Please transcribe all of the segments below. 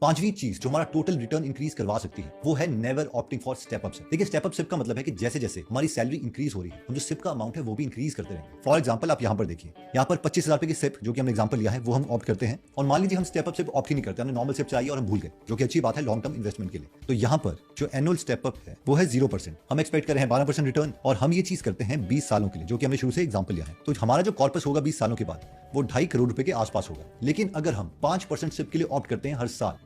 पांचवी चीज जो हमारा टोटल रिटर्न इंक्रीज करवा सकती है वो है never opting for step up. देखिए स्टेप अप सिप का मतलब है कि जैसे जैसे हमारी सैलरी इंक्रीज हो रही है हम जो सिप का अमाउंट है वो भी इंक्रीज करते रहेंगे। फॉर एग्जाम्पल आप यहाँ पर देखिए, यहाँ पर 25,000 रुपए की सिप जो कि हमने एग्जाम्पल लिया है वो हम ऑप्ट करते हैं, और मान लीजिए हम स्टेप अप सिप ऑप्ट ही नहीं करते, हमने नॉर्मल सिप चाहिए और हम भूल गए, जो कि अच्छी बात है लॉन्ग टर्म इन्वेस्टमेंट के लिए। तो यहाँ पर जो एनुअल स्टेप अप है वो है 0%, हम एक्सपेक्ट कर रहे हैं 12% रिटर्न, और हम ये चीज करते हैं 20 सालों के लिए, जो कि हमने शुरू से एग्जाम्पल लिया है। तो हमारा जो कॉर्पस होगा 20 सालों के बाद वो 2.5 करोड़ रुपए के आसपास होगा। लेकिन अगर हम 5% सिप के लिए ऑप्ट करते हैं हर साल,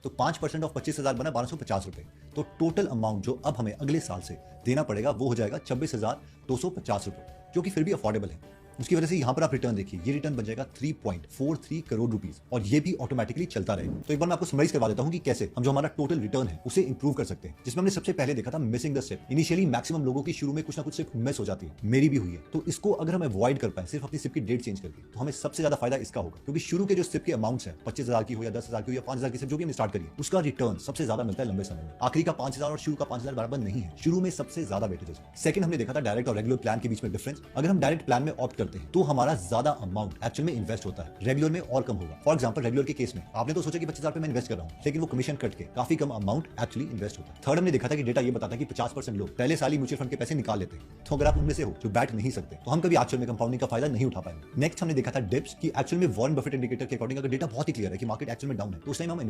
तो 5% ऑफ 25,000 बना 1250 रुपए। तो टोटल अमाउंट जो अब हमें अगले साल से देना पड़ेगा वो हो जाएगा 26,250 रुपए, जो कि फिर भी अफोर्डेबल है। उसकी वजह से यहाँ पर आप रिटर्न देखिए, ये रिटर्न बन जाएगा 3.43 करोड़ रुपीस, और ये भी ऑटोमेटिकली चलता रहेगा। तो एक बार मैं आपको समराइज करवा देता हूँ कि कैसे हम जो हमारा टोटल रिटर्न है उसे इंप्रूव कर सकते हैं। जिसमें हमने सबसे पहले देखा था missing the ship. Initially maximum लोगों की शुरू में कुछ ना कुछ सिप मिस हो जाती है, मेरी भी हुई है। तो इसको अगर हम अवॉइड कर पाए सिर्फ अपनी सिप की डेट चेंज करके, तो हमें सबसे ज्यादा फायदा इसका होगा, क्योंकि शुरू के जो सिप के अमाउंट्स है 25,000 की हो या 10,000 की हो या 5,000 की सिप जो भी हमने स्टार्ट करी है, उसका रिटर्न सबसे ज्यादा मिलता है लंबे समय में। आखिरी का 5,000 और शुरू का 5,000 बराबर नहीं है, शुरू में सबसे ज्यादा वेटेज है। सेकंड हमने देखा था डायरेक्ट और रेगुलर प्लान के बीच में डिफरेंस। अगर हम डायरेक्ट प्लान में ऑप्ट करते हैं तो हमारा ज्यादा अमाउंट एक्चुअल में इन्वेस्ट होता है, रेगुलर में और कम होगा। फॉर एग्जांपल रेगुलर के केस में आपने तो सोचा कि 25,000 मैं इन्वेस्ट कर रहा हूं, लेकिन वो कमीशन कट के काफी कम अमाउंट एक्चुअली इन्वेस्ट होता है। थर्ड हमने देखा था कि डेटा ये बताता है कि 50% लोग पहले साल ही म्यूचुअल फंड के पैसे निकाल लेते हैं। तो अगर आप उनमें से हो जो बैठ नहीं सकते, तो हम कभी एक्चुअल में कंपाउंडिंग का फायदा नहीं उठा पाएंगे। नेक्स्ट हमने देखा था डिप्स, कि एक्चुअल में वॉरेन बफेट इंडिकेटर के अकॉर्डिंग अगर डेटा बहुत ही क्लियर है कि मार्केट एक्चुअल में डाउन है, तो उस टाइम हम